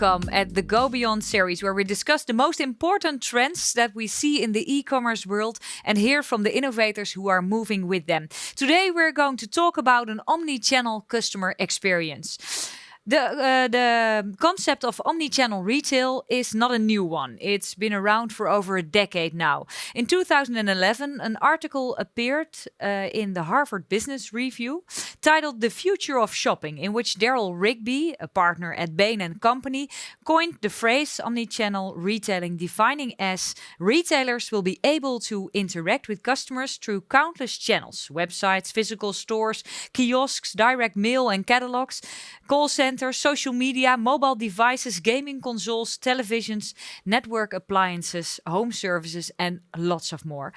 welcome at the GoBeyond series, where we discuss the most important trends that we see in the e-commerce world and hear from the innovators who are moving with them. Today we're going to talk about an omni-channel customer experience. The concept of omnichannel retail is not a new one. It's been around for over a decade now. In 2011, an article appeared in the Harvard Business Review titled "The Future of Shopping," in which Daryl Rigby, a partner at Bain & Company, coined the phrase omnichannel retailing, defining as retailers will be able to interact with customers through countless channels: websites, physical stores, kiosks, direct mail and catalogs, call centers, social media, mobile devices, gaming consoles, televisions, network appliances, home services, and lots of more.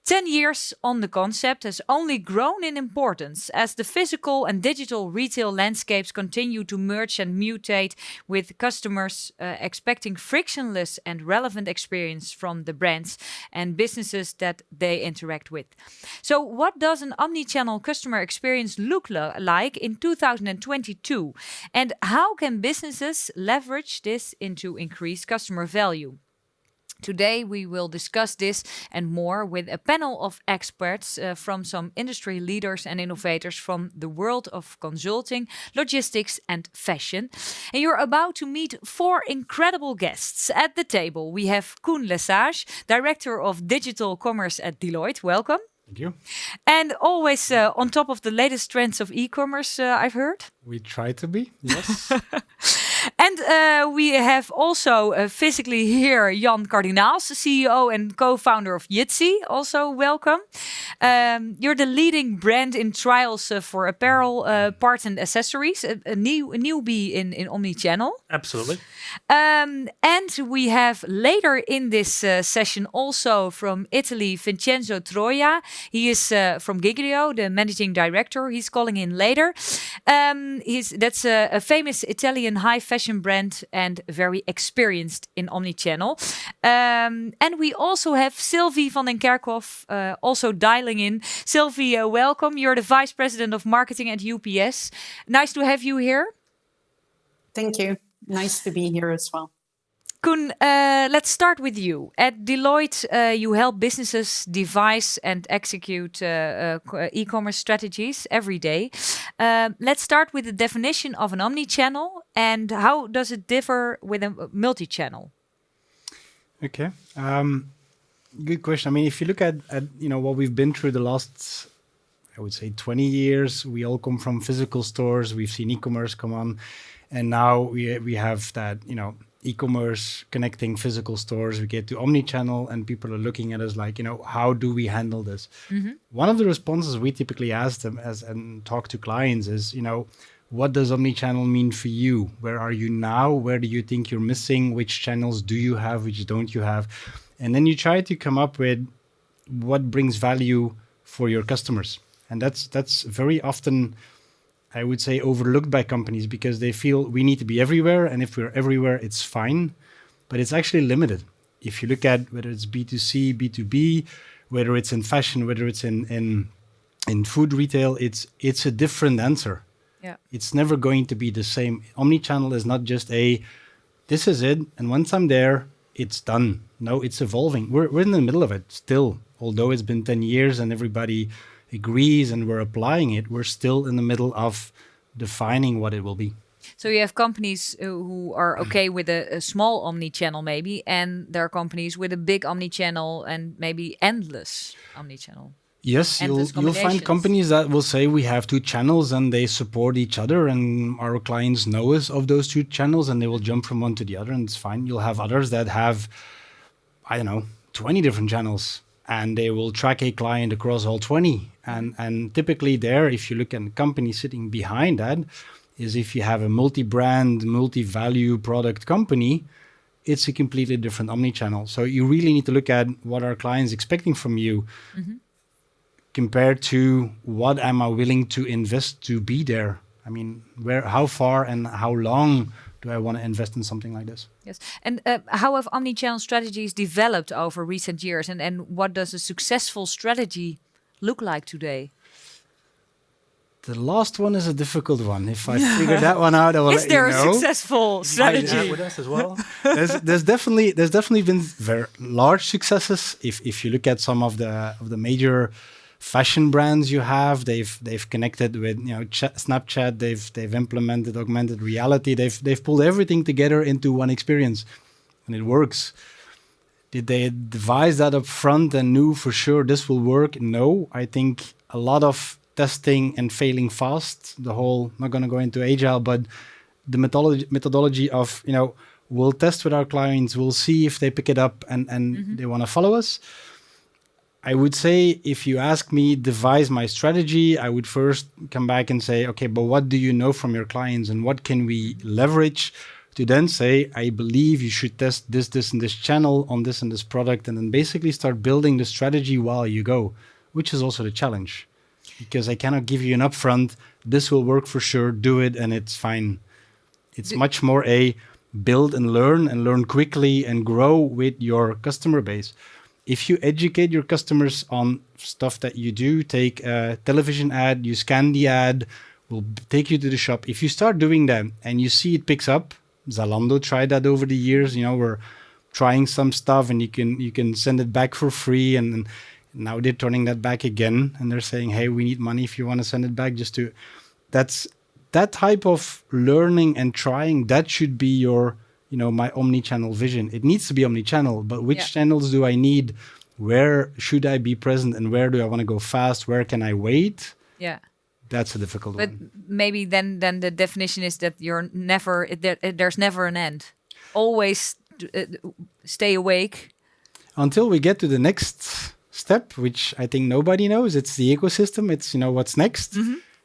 10 years on, the concept has only grown in importance as the physical and digital retail landscapes continue to merge and mutate, with customers expecting frictionless and relevant experience from the brands and businesses that they interact with. So what does an omnichannel customer experience look like in 2022? And how can businesses leverage this into increased customer value? Today, we will discuss this and more with a panel of experts from some industry leaders and innovators from the world of consulting, logistics, and fashion. And you're about to meet 4 incredible guests. At the table, we have Koen Lesage, Director of Digital Commerce at Deloitte. Welcome. Thank you. And always on top of the latest trends of e-commerce, I've heard. We try to be, yes. And we have also physically here Jan Kardinaals, CEO and co-founder of Jitsi. Also welcome. You're the leading brand in trials for apparel, parts and accessories, a newbie in omnichannel. Absolutely. And we have later in this session also from Italy, Vincenzo Troia. He is from Giglio, the managing director. He's calling in later. That's a famous Italian high fashion brand and very experienced in omnichannel. And we also have Sylvie van den Kerkhoff also dialing in. Sylvie, welcome. You're the Vice President of Marketing at UPS. Nice to have you here. Thank you. Nice to be here as well. Koen, let's start with you. At Deloitte, you help businesses devise and execute e-commerce strategies every day. Let's start with the definition of an omnichannel, and how does it differ with a multi-channel? Okay, good question. I mean, if you look at what we've been through the last, I would say, 20 years, we all come from physical stores. We've seen e-commerce come on, and now we have that e-commerce connecting physical stores. We get to omnichannel, and people are looking at us like, how do we handle this? Mm-hmm. One of the responses we typically ask them and talk to clients is, what does omnichannel mean for you? Where are you now? Where do you think you're missing? Which channels do you have? Which don't you have? And then you try to come up with what brings value for your customers. And that's very often, I would say, overlooked by companies because they feel we need to be everywhere. And if we're everywhere, it's fine. But it's actually limited. If you look at whether it's B2C, B2B, whether it's in fashion, whether it's in food retail, it's a different answer. Yeah. It's never going to be the same. Omnichannel is not just this is it, and once I'm there, it's done. No, it's evolving. We're in the middle of it still. Although it's been 10 years and everybody agrees and we're applying it, we're still in the middle of defining what it will be. So you have companies who are okay with a small omnichannel maybe, and there are companies with a big omnichannel and maybe endless omnichannel. Yes, you'll find companies that will say we have 2 channels and they support each other, and our clients know us of those 2 channels and they will jump from one to the other, and it's fine. You'll have others that have, 20 different channels, and they will track a client across all 20. And typically there, if you look at the company sitting behind that, is if you have a multi-brand, multi-value product company, it's a completely different omnichannel. So you really need to look at what our clients expecting from you. Mm-hmm. Compared to what am I willing to invest to be there? I mean, how far and how long do I want to invest in something like this? Yes. And how have omnichannel strategies developed over recent years? And what does a successful strategy look like today? The last one is a difficult one. If I figure that one out, I will Is let there you a know. successful strategy? With us as well. There's definitely been very large successes. If you look at some of the major fashion brands you have, they've connected with Snapchat. They've implemented augmented reality. They've pulled everything together into one experience, and it works. Did they devise that up front and knew for sure this will work? No, I think a lot of testing and failing fast. The whole, not going to go into agile, but the methodology of, we'll test with our clients, we'll see if they pick it up and they want to follow us. I would say if you ask me devise my strategy, I would first come back and say, okay, but what do you know from your clients and what can we leverage to then say, I believe you should test this, and this channel on this and this product, and then basically start building the strategy while you go, which is also the challenge. Because I cannot give you an upfront, this will work for sure, do it, and it's fine. It's much more a build and learn quickly and grow with your customer base. If you educate your customers on stuff that you do, take a television ad, you scan the ad, we'll take you to the shop. If you start doing that and you see it picks up, Zalando tried that over the years, we're trying some stuff and you can send it back for free, and now they're turning that back again, and they're saying, hey, we need money if you want to send it back. That's that type of learning and trying, that should be your, my omni-channel vision. It needs to be omni-channel, but which channels do I need? Where should I be present, and where do I want to go fast? Where can I wait? Yeah. That's a difficult one. But maybe then the definition is that there's never an end. Always stay awake. Until we get to the next step, which I think nobody knows. It's the ecosystem. It's, what's next.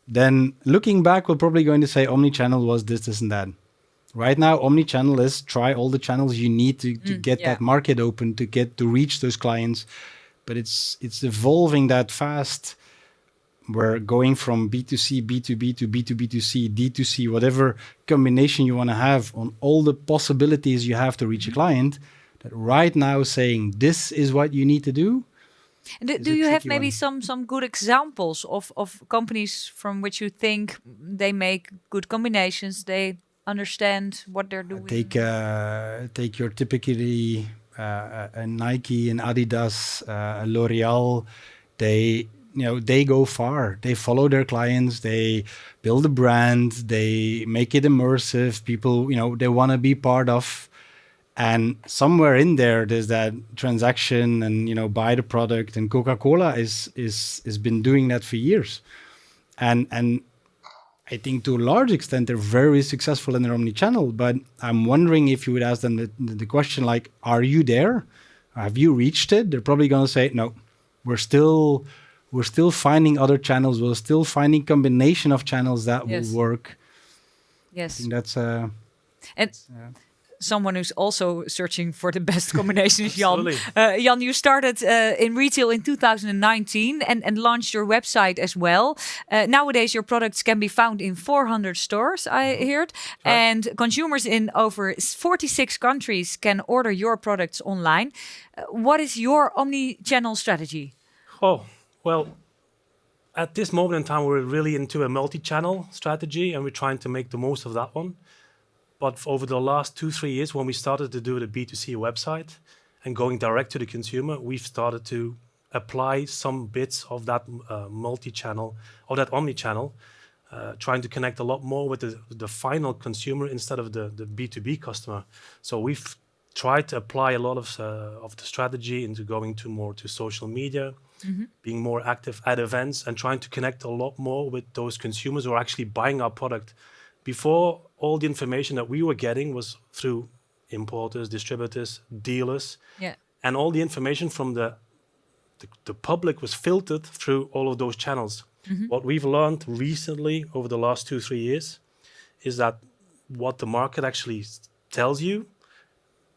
Then looking back, we're probably going to say omnichannel was this, and that. Right now, omnichannel is try all the channels you need to get that market open, to reach those clients. But it's evolving that fast. We're going from B2C, B2B to B2B2C, D2C, whatever combination you want to have on all the possibilities you have to reach a client. That right now saying this is what you need to do. And do you have maybe some good examples of companies from which you think they make good combinations, they understand what they're doing? Take your typically a Nike and Adidas, L'Oreal. They go far. They follow their clients. They build a brand. They make it immersive. People, they want to be part of. And somewhere in there, there's that transaction and, buy the product. And Coca-Cola is been doing that for years. And I think to a large extent, they're very successful in their omnichannel. But I'm wondering if you would ask them the question like, are you there? Have you reached it? They're probably going to say, no, we're still finding other channels. We're still finding combination of channels that will work. Yes. I think that's someone who's also searching for the best combinations, Jan. Jan, you started in retail in 2019 and launched your website as well. Nowadays, your products can be found in 400 stores, I heard. Right. And consumers in over 46 countries can order your products online. What is your omni-channel strategy? Oh, well, at this moment in time, we're really into a multi-channel strategy, and we're trying to make the most of that one. But over the last 2-3 years, when we started to do the B2C website and going direct to the consumer, we've started to apply some bits of that multi-channel or that omni-channel, trying to connect a lot more with the final consumer instead of the B2B customer. So we've tried to apply a lot of the strategy into going more to social media, being more active at events, and trying to connect a lot more with those consumers who are actually buying our product. Before, all the information that we were getting was through importers, distributors, dealers, and all the information from the public was filtered through all of those channels. What we've learned recently over the last 2-3 years is that what the market actually tells you,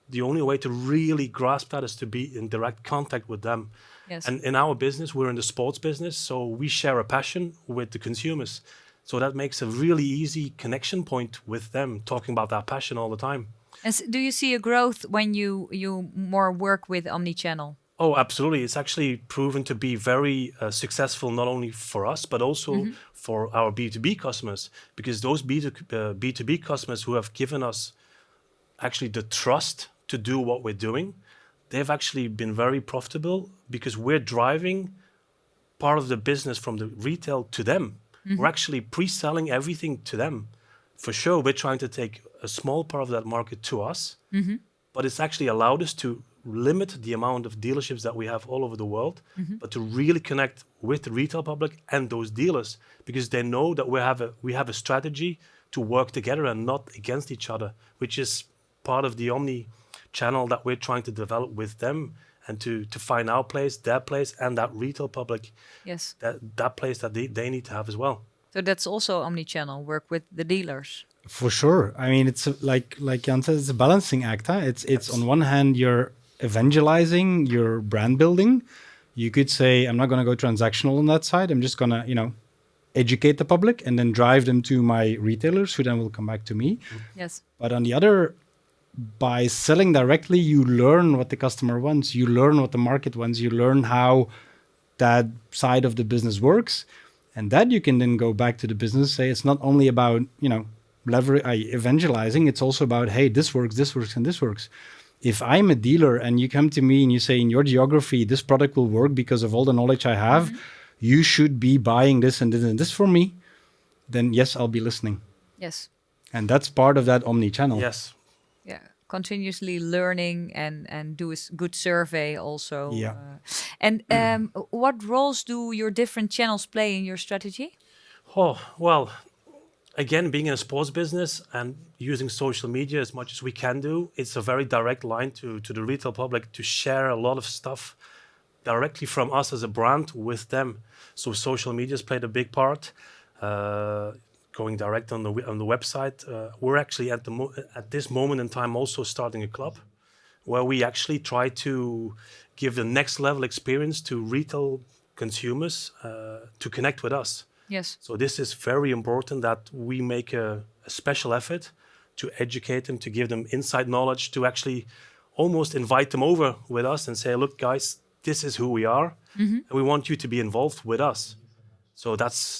the only way to really grasp that is to be in direct contact with them. Yes. And in our business, we're in the sports business, so we share a passion with the consumers. So that makes a really easy connection point with them, talking about that passion all the time. And do you see a growth when you more work with omnichannel? Oh, absolutely. It's actually proven to be very successful, not only for us, but also for our B2B customers, because those B2B customers who have given us actually the trust to do what we're doing, they've actually been very profitable because we're driving part of the business from the retail to them. We're actually pre-selling everything to them. For sure, we're trying to take a small part of that market to us, but it's actually allowed us to limit the amount of dealerships that we have all over the world, but to really connect with the retail public and those dealers, because they know that we have a strategy to work together and not against each other, which is part of the omni-channel that we're trying to develop with them, and to find our place, their place, and that retail public, Yes. that place that they need to have as well. So that's also omnichannel, work with the dealers. For sure. I mean, it's like Jan said, it's a balancing act. Huh? It's on one hand, you're evangelizing, you're brand building. You could say, I'm not going to go transactional on that side. I'm just going to, educate the public and then drive them to my retailers who then will come back to me. Yes. But on the other, by selling directly, you learn what the customer wants. You learn what the market wants. You learn how that side of the business works. And that you can then go back to the business, say it's not only about, evangelizing. It's also about, hey, this works, and this works. If I'm a dealer and you come to me and you say, in your geography, this product will work because of all the knowledge I have, you should be buying this and this and this from me, then yes, I'll be listening. Yes. And that's part of that omni-channel. Yes. Yeah. Continuously learning and do a good survey also. Yeah. And what roles do your different channels play in your strategy? Oh, well, again, being in a sports business and using social media as much as we can do, it's a very direct line to the retail public to share a lot of stuff directly from us as a brand with them. So social media has played a big part. Going direct on the website. We're actually at this moment in time also starting a club where we actually try to give the next level experience to retail consumers to connect with us. Yes. So this is very important that we make a special effort to educate them, to give them inside knowledge, to actually almost invite them over with us and say, look, guys, this is who we are, and we want you to be involved with us. So that's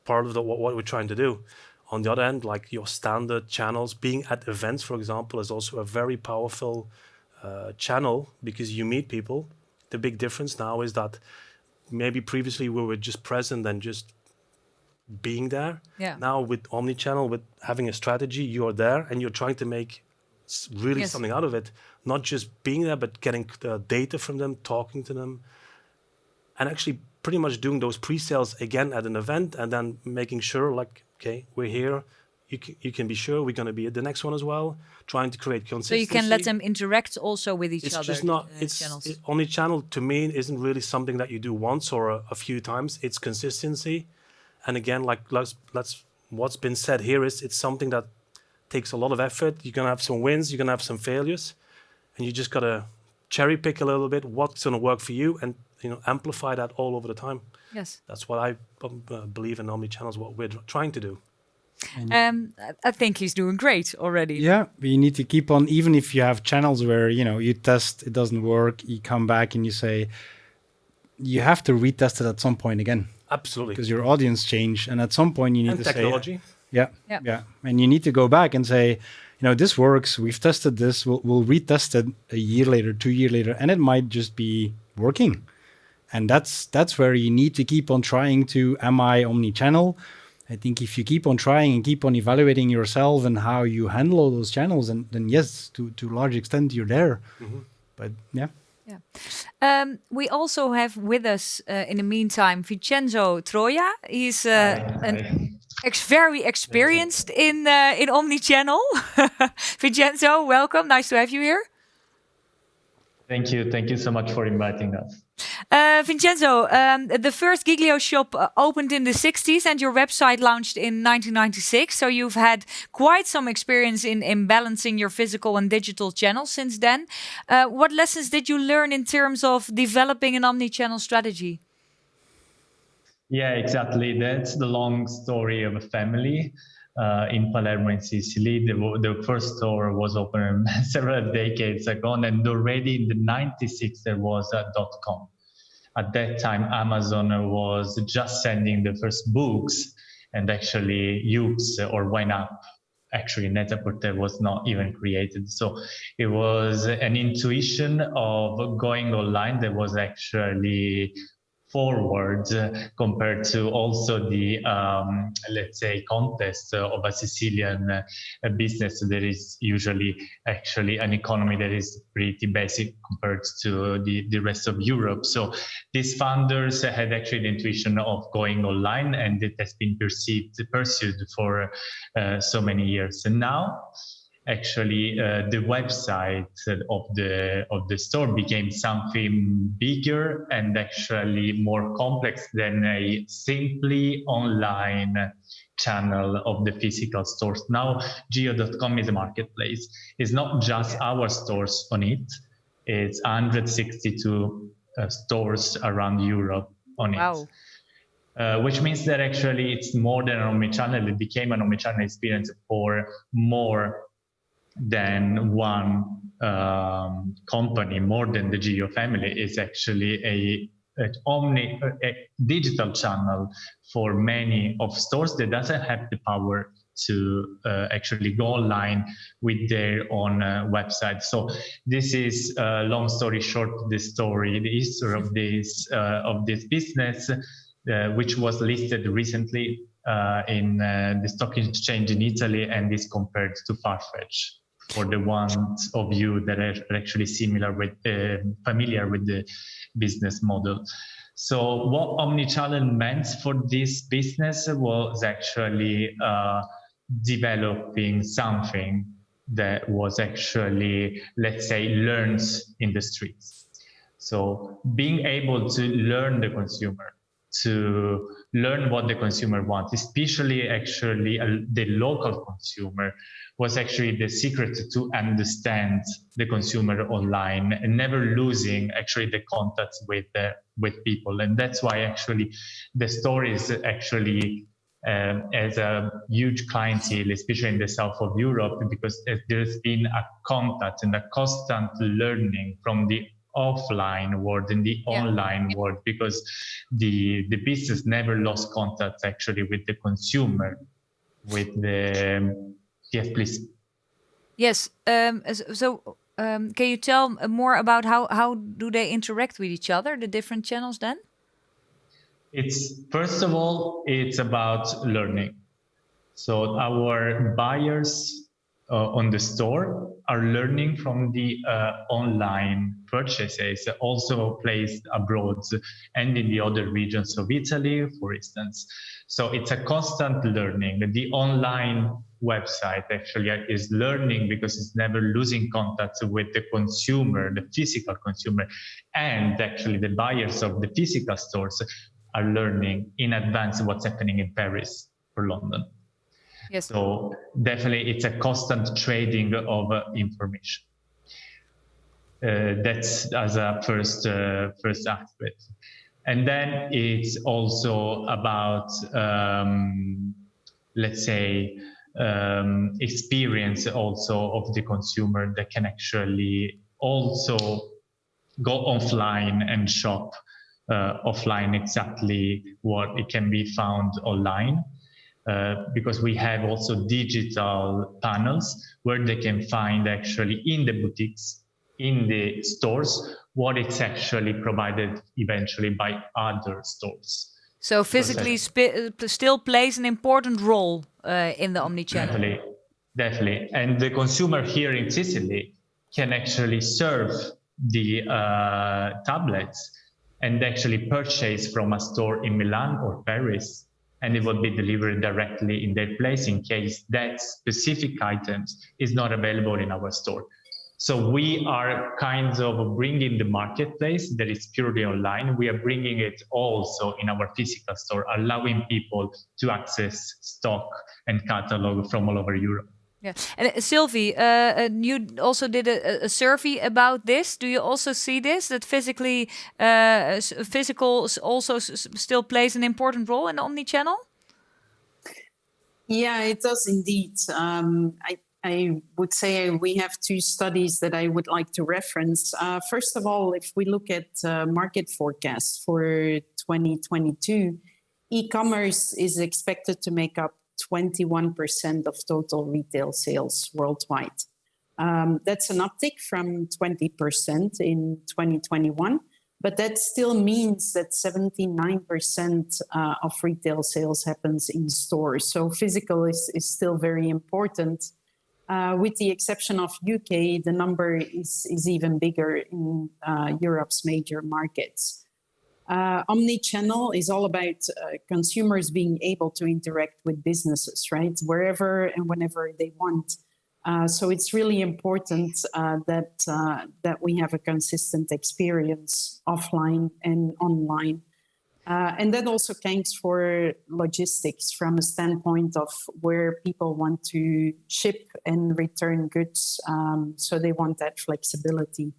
part of what we're trying to do. On the other end, like your standard channels, being at events, for example, is also a very powerful channel because you meet people. The big difference now is that maybe previously we were just present and just being there. Yeah. Now with Omnichannel, with having a strategy, you're there and you're trying to make really something out of it. Not just being there, but getting the data from them, talking to them, and actually pretty much doing those pre-sales again at an event and then making sure like, okay, we're here. You can be sure we're going to be at the next one as well, trying to create consistency. So you can let them interact also with each it's other. Just not, channels. Omnichannel to me isn't really something that you do once or a few times. It's consistency. And again, like let's what's been said here is it's something that takes a lot of effort. You're going to have some wins, you're going to have some failures, and you just got to cherry pick a little bit what's going to work for you and amplify that all over the time. Yes. That's what I believe in Omnichannel is what we're trying to do. I think he's doing great already. Yeah, but you need to keep on, even if you have channels where, you test, it doesn't work, you come back and you say, you have to retest it at some point again. Absolutely. Because your audience change. And at some point you need and to technology. say... Yeah. And you need to go back and say, this works, we've tested this, we'll retest it a year later, 2 years later, and it might just be working. And that's where you need to keep on trying to, am I omni-channel? I think if you keep on trying and keep on evaluating yourself and how you handle all those channels, and then yes, to a large extent, you're there. But yeah. We also have with us in the meantime Vincenzo Troia. He's very experienced in Omnichannel. Vincenzo, welcome. Nice to have you here. Thank you. Thank you so much for inviting us. Vincenzo, the first Giglio shop opened in the 60s and your website launched in 1996. So you've had quite some experience in balancing your physical and digital channels since then. What lessons did you learn in terms of developing an omnichannel strategy? Yeah, exactly. That's the long story of a family. in Palermo in Sicily. The first store was opened several decades ago, and already in the 96 there was a .com. At that time, Amazon was just sending the first books, and actually Yoox or YNAB, actually Net-a-Porter was not even created. So it was an intuition of going online that was actually forward compared to also the let's say context of a Sicilian business that is usually actually an economy that is pretty basic compared to the rest of Europe. So these founders had actually the intuition of going online, and it has been pursued for so many years. And now actually the website of the store became something bigger and actually more complex than a simply online channel of the physical stores. Now geo.com is a marketplace. It's not just our stores on it. It's 162 stores around Europe on Wow. it. Which means that actually it's more than an omnichannel. It became an omnichannel experience for more than one company, more than the Geo family. Is actually a digital channel for many of stores that doesn't have the power to actually go online with their own website. So this is long story short, the history of this business, which was listed recently in the stock exchange in Italy, and is compared to Farfetch, for the ones of you that are actually familiar with the business model. So what Omnichannel meant for this business was actually developing something that was actually, let's say, learned in the streets. So being able to learn the consumer, to learn what the consumer wants, especially actually the local consumer, was actually the secret to understand the consumer online and never losing actually the contact with people. And that's why actually the store is actually as a huge clientele, especially in the south of Europe, because there's been a contact and a constant learning from the offline world and the online world, because the business never lost contact actually with the consumer, with the yes, please. Yes. Can you tell more about how do they interact with each other, the different channels then? It's first of all, it's about learning. So our buyers on the store are learning from the online purchases also placed abroad and in the other regions of Italy, for instance. So it's a constant learning. The online website actually is learning because it's never losing contact with the consumer, the physical consumer, and actually the buyers of the physical stores are learning in advance what's happening in Paris or London. Yes. So definitely it's a constant trading of information. That's as a first aspect. And then it's also about, let's say, experience also of the consumer that can actually also go offline and shop offline exactly what it can be found online. Because we have also digital panels where they can find actually in the boutiques, in the stores, what it's actually provided eventually by other stores. So physically still plays an important role in the omnichannel. Definitely. And the consumer here in Sicily can actually serve the tablets and actually purchase from a store in Milan or Paris, and it will be delivered directly in their place in case that specific items is not available in our store. So we are kind of bringing the marketplace that is purely online. We are bringing it also in our physical store, allowing people to access stock and catalog from all over Europe. Yeah, and Sylvie, you also did a survey about this. Do you also see this, that physical also still plays an important role in the omnichannel? Yeah, it does indeed. I would say we have two studies that I would like to reference. First of all, if we look at market forecasts for 2022, e-commerce is expected to make up 21% of total retail sales worldwide. That's an uptick from 20% in 2021. But that still means that 79% of retail sales happens in stores. So physical is still very important. With the exception of UK, the number is even bigger in Europe's major markets. Omnichannel is all about consumers being able to interact with businesses, right? Wherever and whenever they want. So it's really important that we have a consistent experience offline and online. And that also counts for logistics from a standpoint of where people want to ship and return goods. So they want that flexibility.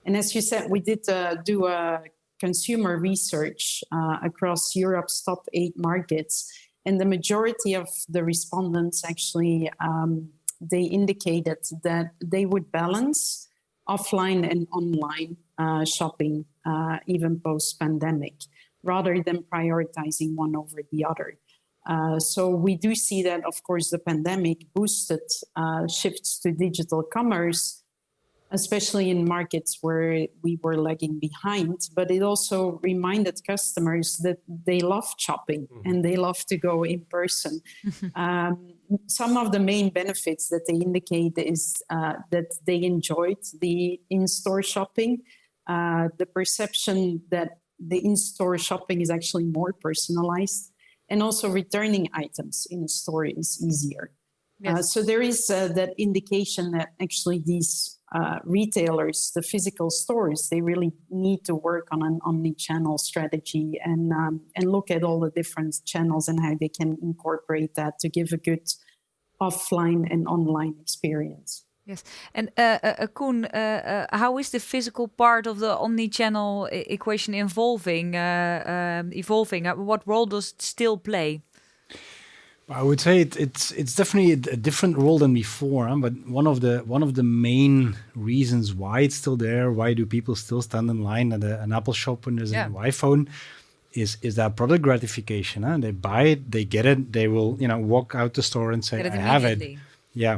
And as you said, we did do a consumer research across Europe's top 8 markets. And the majority of the respondents actually they indicated that they would balance offline and online shopping even post-pandemic, rather than prioritizing one over the other. So we do see that, of course, the pandemic boosted shifts to digital commerce, especially in markets where we were lagging behind. But it also reminded customers that they love shopping and they love to go in person. Some of the main benefits that they indicate is that they enjoyed the in-store shopping, the perception that the in-store shopping is actually more personalized, and also returning items in a store is easier. Yes. So there is that indication that actually these retailers, the physical stores, they really need to work on an omni-channel strategy and look at all the different channels and how they can incorporate that to give a good offline and online experience. Yes. And Koen, how is the physical part of the omni-channel equation evolving? What role does it still play? I would say it's definitely a different role than before. But one of the main reasons why it's still there, why do people still stand in line at an Apple shop when there's an iPhone, is that product gratification. They buy it, they get it, they will walk out the store and say, I have it. Yeah.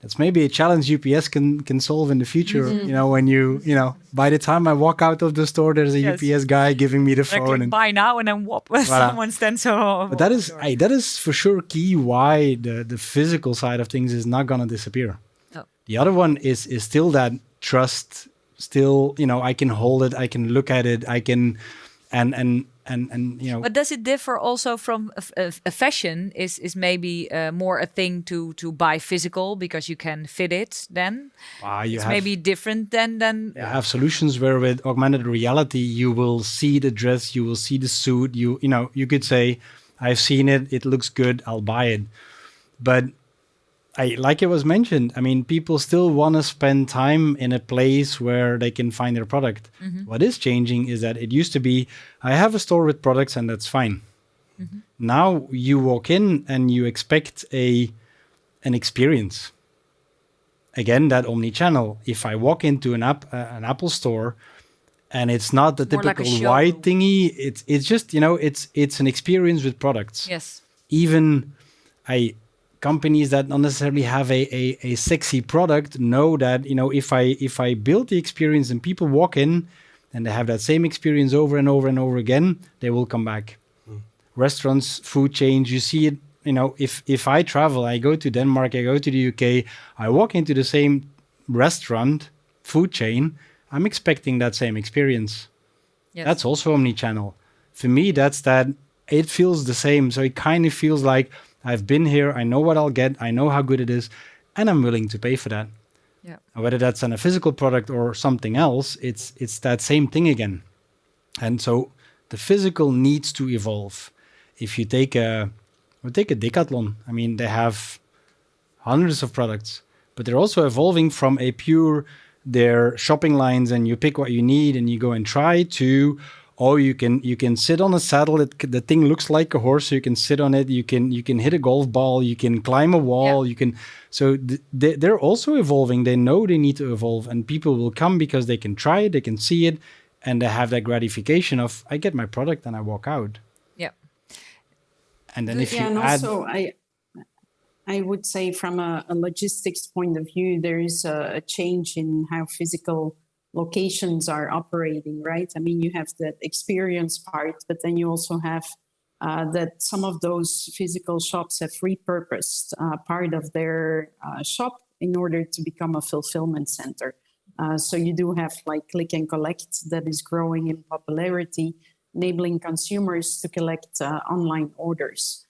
That's maybe a challenge UPS can solve in the future. When by the time I walk out of the store, there's a UPS guy giving me the phone. And buy now and then whoop, someone stands so. But that is for sure key why the physical side of things is not going to disappear. Oh. The other one is still that trust. Still, I can hold it, I can look at it, I can, and. But does it differ also from a fashion? Is maybe more a thing to buy physical because you can fit it? Then it's maybe different than. You have solutions where with augmented reality you will see the dress, you will see the suit. You could say, I've seen it, it looks good, I'll buy it. But like it was mentioned, people still want to spend time in a place where they can find their product. What is changing is that it used to be, I have a store with products and that's fine. Now you walk in and you expect an experience. Again, that omni-channel. If I walk into an Apple store and it's not the typical white thingy, it's just, it's an experience with products. Yes. Even companies that not necessarily have a sexy product know that, if I build the experience and people walk in and they have that same experience over and over and over again, they will come back. Restaurants, food chains, you see it, if I travel, I go to Denmark, I go to the UK, I walk into the same restaurant, food chain, I'm expecting that same experience. Yes. That's also omni-channel. For me, it feels the same. So it kind of feels like I've been here, I know what I'll get, I know how good it is, and I'm willing to pay for that. Yeah. Whether that's on a physical product or something else, it's that same thing again. And so the physical needs to evolve. If you take a Decathlon, they have hundreds of products, but they're also evolving from their shopping lines and you pick what you need and you go and try to or you can sit on a saddle. The thing looks like a horse, so you can sit on it. You can hit a golf ball. You can climb a wall. You can. So they're also evolving. They know they need to evolve, and people will come because they can try it, they can see it, and they have that gratification of I get my product and I walk out. Yeah. And then if you and add, also I would say from a logistics point of view, there is a change in how physical locations are operating, right? I mean, you have that experience part, but then you also have that some of those physical shops have repurposed part of their shop in order to become a fulfillment center. So you do have like click and collect that is growing in popularity, enabling consumers to collect online orders.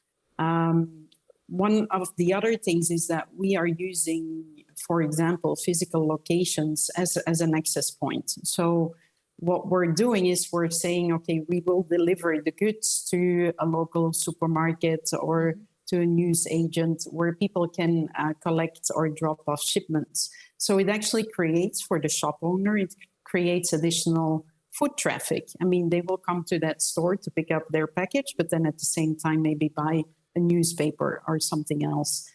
One of the other things is that we are using, for example, physical locations as an access point. So what we're doing is we're saying, okay, we will deliver the goods to a local supermarket or to a news agent where people can collect or drop off shipments. So it actually creates for the shop owner, it creates additional foot traffic. I mean, they will come to that store to pick up their package, but then at the same time, maybe buy a newspaper or something else.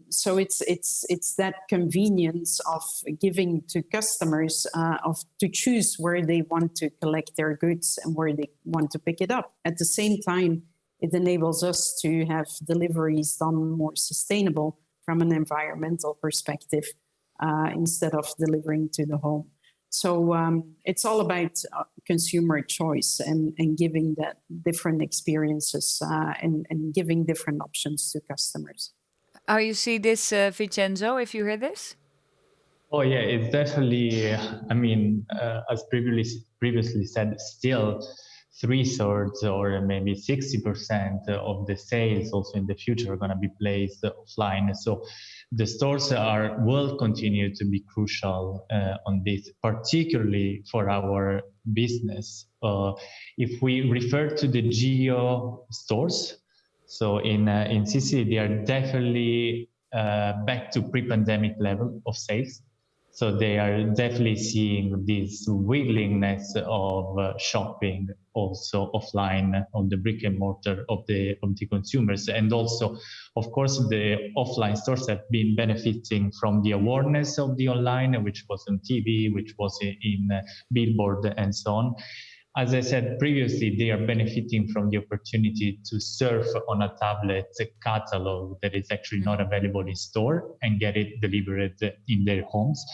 So it's that convenience of giving to customers to choose where they want to collect their goods and where they want to pick it up. At the same time, it enables us to have deliveries done more sustainable from an environmental perspective instead of delivering to the home. So it's all about consumer choice and giving that different experiences and giving different options to customers. How you see this, Vincenzo, if you hear this? Oh yeah, it's definitely, I mean, as previously said, still 3/3 or maybe 60% of the sales also in the future are going to be placed offline. So the stores will continue to be crucial on this, particularly for our business. If we refer to the geo stores, so in Sicily, they are definitely back to pre-pandemic level of sales. So they are definitely seeing this willingness of shopping also offline on the brick and mortar of the consumers. And also, of course, the offline stores have been benefiting from the awareness of the online, which was on TV, which was in billboard and so on. As I said previously, they are benefiting from the opportunity to surf on a tablet catalog that is actually not available in store and get it delivered in their homes.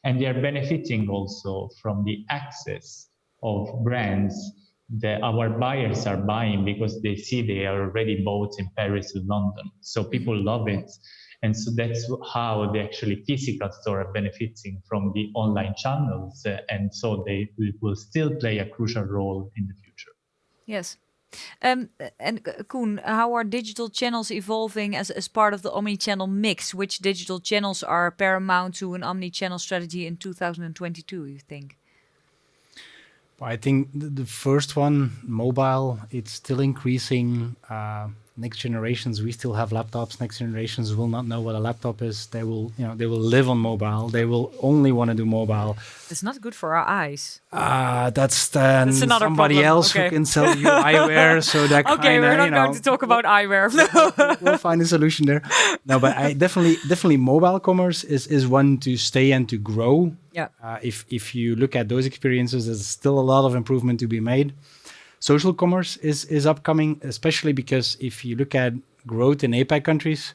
And they are benefiting also from the access of brands that our buyers are buying because they see they are already bought in Paris and London. So people love it. And so that's how the actually physical store are benefiting from the online channels. And so they will still play a crucial role in the future. Yes. And Koen, how are digital channels evolving as part of the omnichannel mix? Which digital channels are paramount to an omnichannel strategy in 2022, you think? I think the first one, mobile, it's still increasing. Next generations, we still have laptops. Next generations will not know what a laptop is. They will live on mobile. They will only want to do mobile. It's not good for our eyes. That's another somebody problem. else Okay. who can sell you eyewear. So that Okay, we're not going to talk about eyewear. we'll find a solution there. No, but I definitely mobile commerce is one to stay and to grow. Yeah. If you look at those experiences, there's still a lot of improvement to be made. Social commerce is upcoming, especially because if you look at growth in APAC countries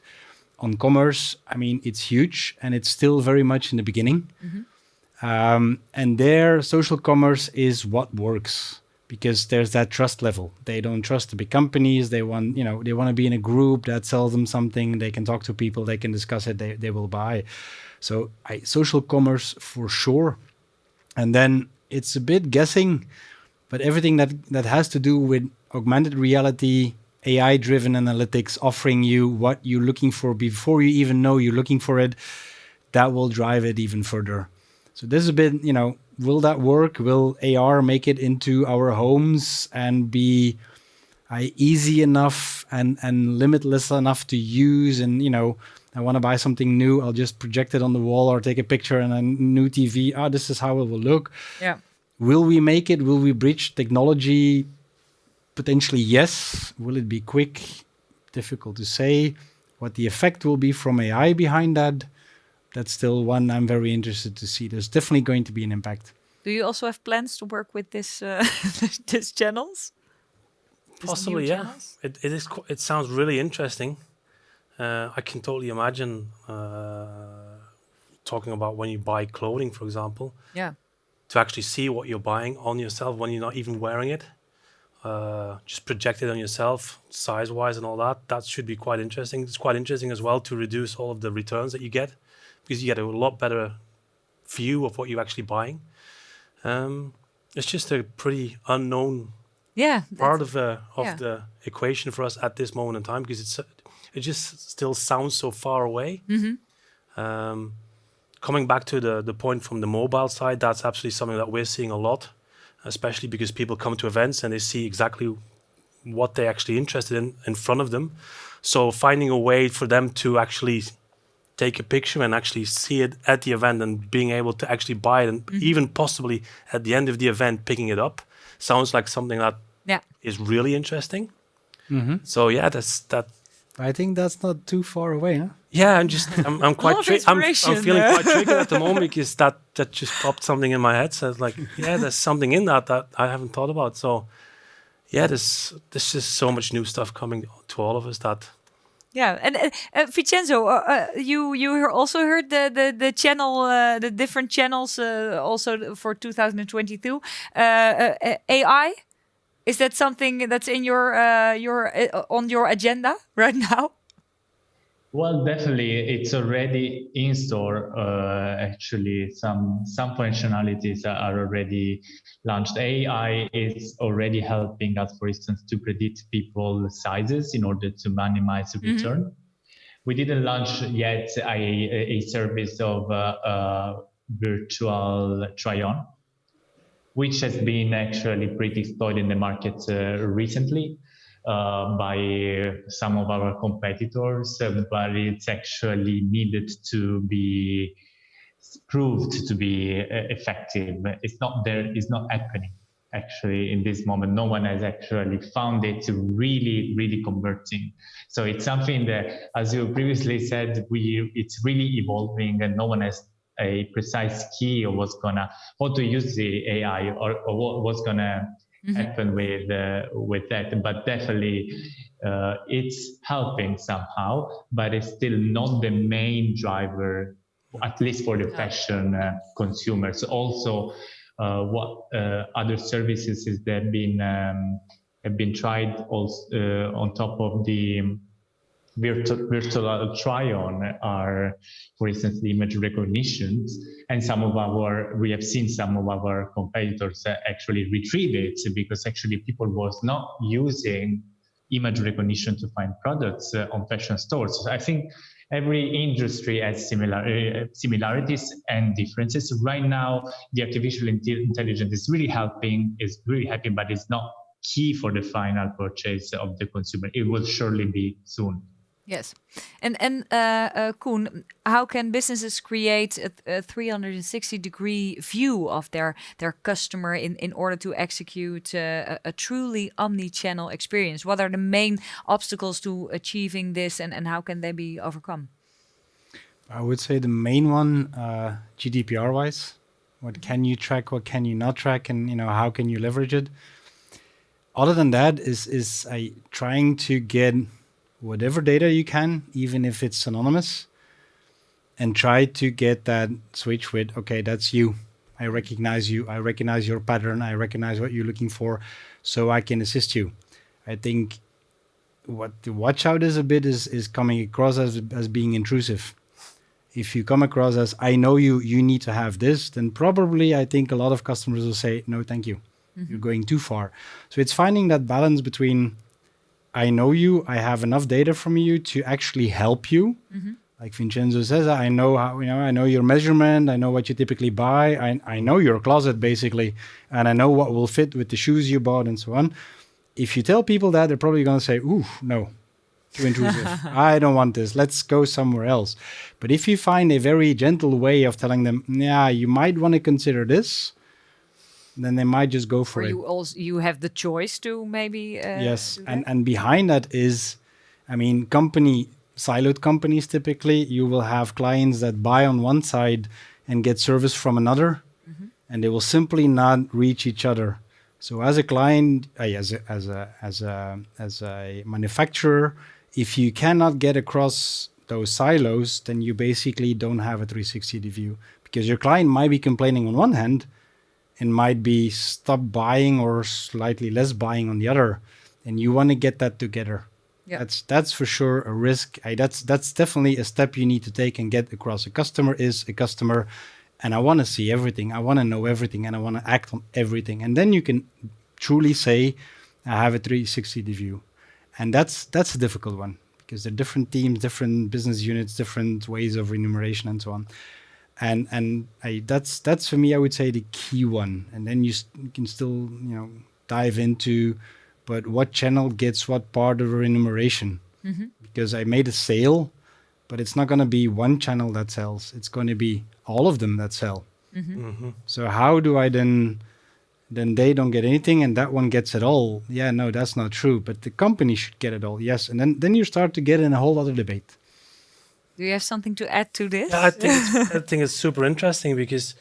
on commerce, I mean, it's huge and it's still very much in the beginning. And there, social commerce is what works because there's that trust level. They don't trust the big companies. They want to be in a group that sells them something. They can talk to people. They can discuss it. They will buy. So social commerce for sure. And then it's a bit guessing, but everything that has to do with augmented reality, AI-driven analytics, offering you what you're looking for before you even know you're looking for it, that will drive it even further. So this is a bit, will that work? Will AR make it into our homes and be easy enough and limitless enough to use? And, I want to buy something new, I'll just project it on the wall or take a picture and a new TV. This is how it will look. Yeah. Will we make it? Will we bridge technology? Potentially, yes. Will it be quick? Difficult to say. What the effect will be from AI behind that, that's still one I'm very interested to see. There's definitely going to be an impact. Do you also have plans to work with this these channels? These Possibly, new yeah. channels? It sounds really interesting. I can totally imagine talking about when you buy clothing, for example, Yeah. to actually see what you're buying on yourself when you're not even wearing it. Just project it on yourself, size-wise and all that. That should be quite interesting. It's quite interesting as well to reduce all of the returns that you get, because you get a lot better view of what you're actually buying. It's just a pretty unknown Yeah. part of the yeah. the equation for us at this moment in time, because it just still sounds so far away. Coming back to the point from the mobile side, that's absolutely something that we're seeing a lot, especially because people come to events and they see exactly what they're actually interested in front of them. So finding a way for them to actually take a picture and actually see it at the event and being able to actually buy it, and even possibly at the end of the event picking it up, sounds like something that Yeah. is really interesting. So yeah, that. I think that's not too far away, huh? Yeah, I'm quite Lot of I'm inspiration, feeling quite triggered at the moment, because that just popped something in my head. So it's like, yeah, there's something in that I haven't thought about. So yeah, there's just so much new stuff coming to all of us that. Yeah, and Vincenzo, you also heard the channel, the different channels, also for 2022. AI, is that something that's in your on your agenda right now? Well, definitely, it's already in store. Actually, some functionalities are already launched. AI is already helping us, for instance, to predict people's sizes in order to minimize return. We didn't launch yet a service of virtual try-on, which has been actually pretty exploited in the market recently. By some of our competitors, but it's actually needed to be proved to be effective. It's not there, it's not happening actually in this moment. No one has actually found it really converting. So it's something that, as you previously said, it's really evolving, and no one has a precise key of how to use the AI or what's gonna happen with that. But definitely it's helping somehow, but it's still not the main driver, at least for the fashion consumers. Also, what other services that have been tried also on top of the virtual try-on are, for instance, the image recognitions, and we have seen some of our competitors actually retrieve it, because actually people was not using image recognition to find products on fashion stores. So I think every industry has similarities and differences. Right now, the artificial intelligence is really helping, but it's not key for the final purchase of the consumer. It will surely be soon. Yes, and Koen, how can businesses create a 360-degree view of their customer in order to execute a truly omni-channel experience? What are the main obstacles to achieving this, and how can they be overcome? I would say the main one, GDPR-wise, what can you track, what can you not track, and how can you leverage it? Other than that, is trying to get whatever data you can, even if it's anonymous, and try to get that switch with, okay, that's you. I recognize you. I recognize your pattern. I recognize what you're looking for, so I can assist you. I think what the watch out is a bit is coming across as being intrusive. If you come across as, I know you need to have this, then probably I think a lot of customers will say, no, thank you. You're going too far. So it's finding that balance between, I know you, I have enough data from you to actually help you. Like Vincenzo says, I know how, I know your measurement, I know what you typically buy, I know your closet basically, and I know what will fit with the shoes you bought and so on. If you tell people that, they're probably going to say, ooh, no, too intrusive. I don't want this. Let's go somewhere else. But if you find a very gentle way of telling them, yeah, you might want to consider this, then they might just go for Or it. you have the choice to maybe Yes, do that? and behind that is, I mean, siloed companies typically, you will have clients that buy on one side and get service from another, and they will simply not reach each other. So as a client, as a manufacturer, if you cannot get across those silos, then you basically don't have a 360 view, because your client might be complaining on one hand and might be stop buying or slightly less buying on the other, and you want to get that together. Yeah. That's for sure a risk. That's definitely a step you need to take and get across. A customer is a customer, and I want to see everything. I want to know everything, and I want to act on everything. And then you can truly say, I have a 360 view. And that's a difficult one, because there are different teams, different business units, different ways of remuneration, and so on. And that's for me, I would say, the key one. And then you can still dive into, but what channel gets what part of remuneration? Because I made a sale, but it's not going to be one channel that sells. It's going to be all of them that sell. So how do I then they don't get anything and that one gets it all? Yeah, no, that's not true. But the company should get it all. Yes. And then you start to get in a whole other debate. Do you have something to add to this? Yeah, I think it's super interesting, because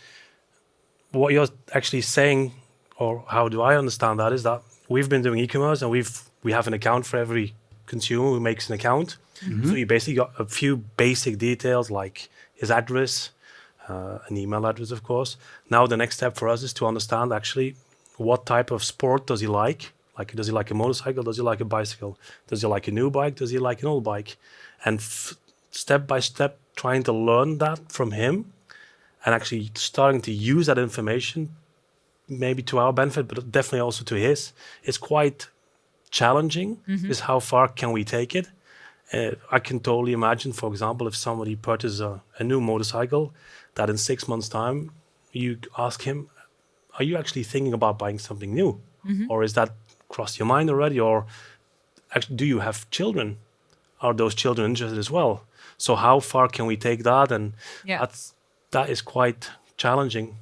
what you're actually saying, or how do I understand that, is that we've been doing e-commerce and we have an account for every consumer who makes an account. So you basically got a few basic details like his address, an email address, of course. Now the next step for us is to understand actually what type of sport does he like. Like, does he like a motorcycle? Does he like a bicycle? Does he like a new bike? Does he like an old bike? And step by step, trying to learn that from him and actually starting to use that information, maybe to our benefit, but definitely also to his. It's quite challenging, is how far can we take it? I can totally imagine, for example, if somebody purchases a new motorcycle, that in 6 months' time, you ask him, are you actually thinking about buying something new? Or is that crossed your mind already? Or actually, do you have children? Are those children interested as well? So how far can we take that? And that is quite challenging.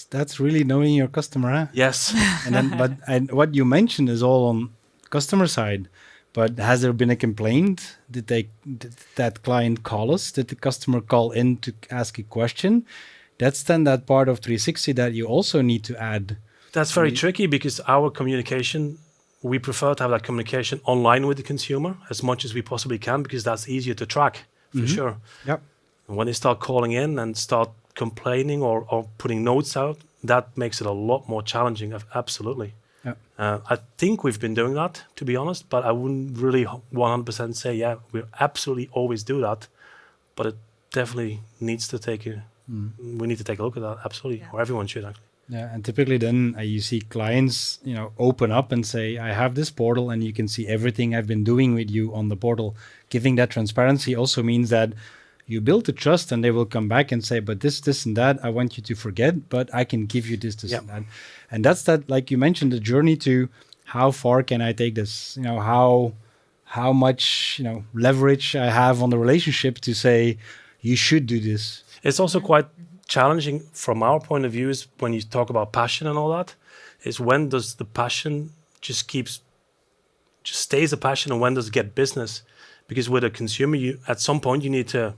That's really knowing your customer, huh? Yes. And what you mentioned is all on customer side. But has there been a complaint? Did that client call us? Did the customer call in to ask a question? That's then that part of 360 that you also need to add. That's very tricky, because our communication, we prefer to have that communication online with the consumer as much as we possibly can, because that's easier to track, for sure. Yep. And when they start calling in and start complaining or putting notes out, that makes it a lot more challenging, absolutely. Yeah. I think we've been doing that, to be honest, but I wouldn't really 100% say, yeah, we absolutely always do that. But it definitely needs to we need to take a look at that, absolutely, or everyone should actually. Yeah, and typically then you see clients, open up and say, I have this portal and you can see everything I've been doing with you on the portal. Giving that transparency also means that you build the trust and they will come back and say, but this and that, I want you to forget, but I can give you this and that. And that's that, like you mentioned, the journey to how far can I take this? How much, leverage I have on the relationship to say, you should do this. It's also quite challenging from our point of view, is when you talk about passion and all that, is when does the passion just stays a passion, and when does it get business? Because with a consumer, at some point you need to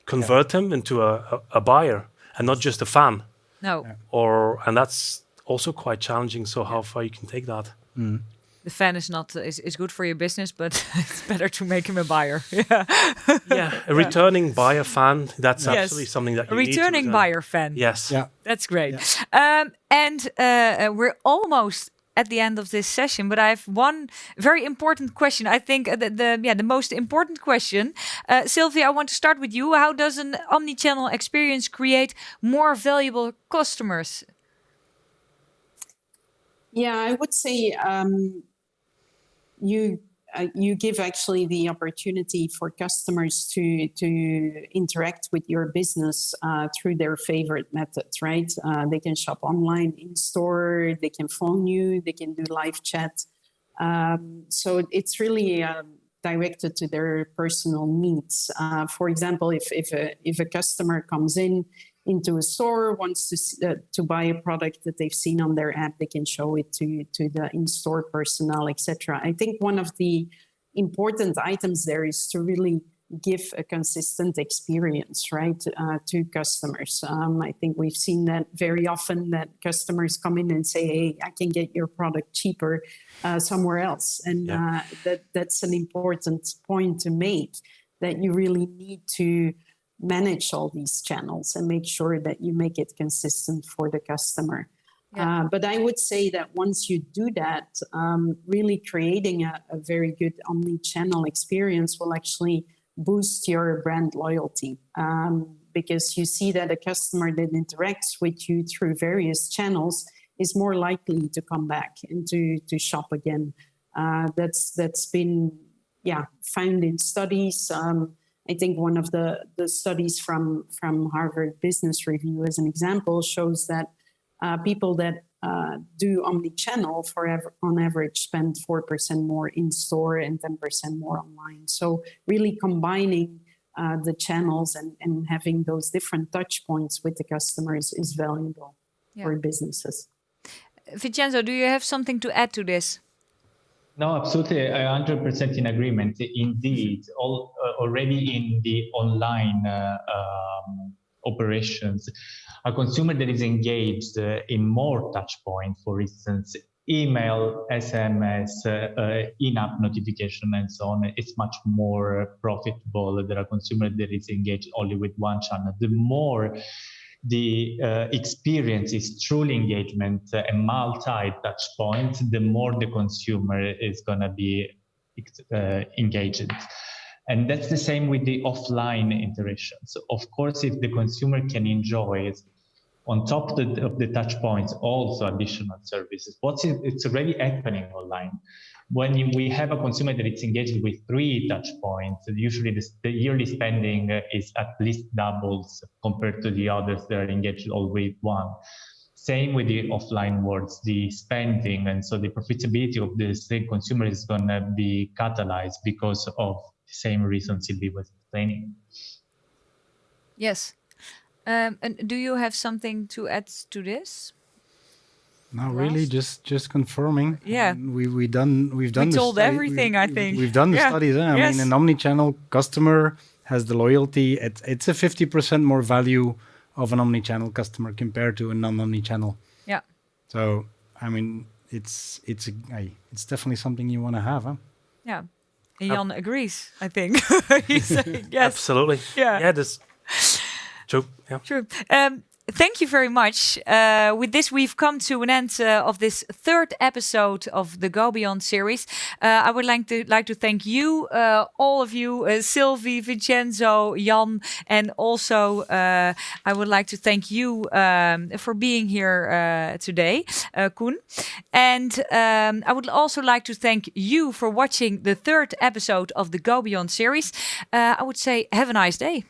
convert them into a buyer and not just a fan. No. And that's also quite challenging. So how far you can take that? The fan is not is good for your business, but it's better to make him a buyer. A returning buyer fan, that's absolutely something that you need to returning buyer fan. Yes. Yeah. That's great. Yeah. And we're almost at the end of this session, but I have one very important question. I think the most important question. Sylvia, I want to start with you. How does an omnichannel experience create more valuable customers? Yeah, I would say you give actually the opportunity for customers to interact with your business through their favorite methods, right? They can shop online, in store, they can phone you, they can do live chat. So it's really directed to their personal needs. For example, if a customer comes in into a store, wants to buy a product that they've seen on their app, they can show it to the in-store personnel, etc. I think one of the important items there is to really give a consistent experience, right, to customers. I think we've seen that very often, that customers come in and say, hey, I can get your product cheaper somewhere else. And that's an important point to make, that you really need to manage all these channels and make sure that you make it consistent for the customer. But I would say that once you do that, really creating a very good omni-channel experience will actually boost your brand loyalty, because you see that a customer that interacts with you through various channels is more likely to come back and to shop again. That's been found in studies. I think one of the studies from Harvard Business Review, as an example, shows that people that do omnichannel on average spend 4% more in store and 10% more online. So really combining the channels and having those different touch points with the customers is valuable for businesses. Vincenzo, do you have something to add to this? No, absolutely. 100% in agreement. Indeed, already in the online operations, a consumer that is engaged in more touch points, for instance, email, SMS, in-app notification, and so on, it's much more profitable than a consumer that is engaged only with one channel. The more the experience is truly engagement and multi-touch points, the more the consumer is going to be engaged. And that's the same with the offline interactions. Of course, if the consumer can enjoy, on top of the touch points, also additional services, it's already happening online. When we have a consumer that is engaged with 3 touch points, usually the yearly spending is at least doubles compared to the others that are engaged all with 1. Same with the offline worlds, the spending, and so the profitability of the same consumer is going to be catalyzed because of the same reasons Sylvie was explaining. Yes. And do you have something to add to this? No, really, just confirming. Yeah, we've done. We told everything. I think we've done the studies. I mean, an omnichannel customer has the loyalty. It's a 50% more value of an omnichannel customer compared to a non-omnichannel. Yeah. So I mean, it's definitely something you want to have, huh? Yeah. And Jan agrees. I think he's saying yes. Absolutely. Yeah. Yeah. That's true. Yeah. True. Thank you very much. With this, we've come to an end of this 3rd episode of the GoBeyond series. I would like to thank you, all of you, Sylvie, Vincenzo, Jan, and also I would like to thank you for being here today, Koen. And I would also like to thank you for watching the 3rd episode of the GoBeyond series. I would say have a nice day.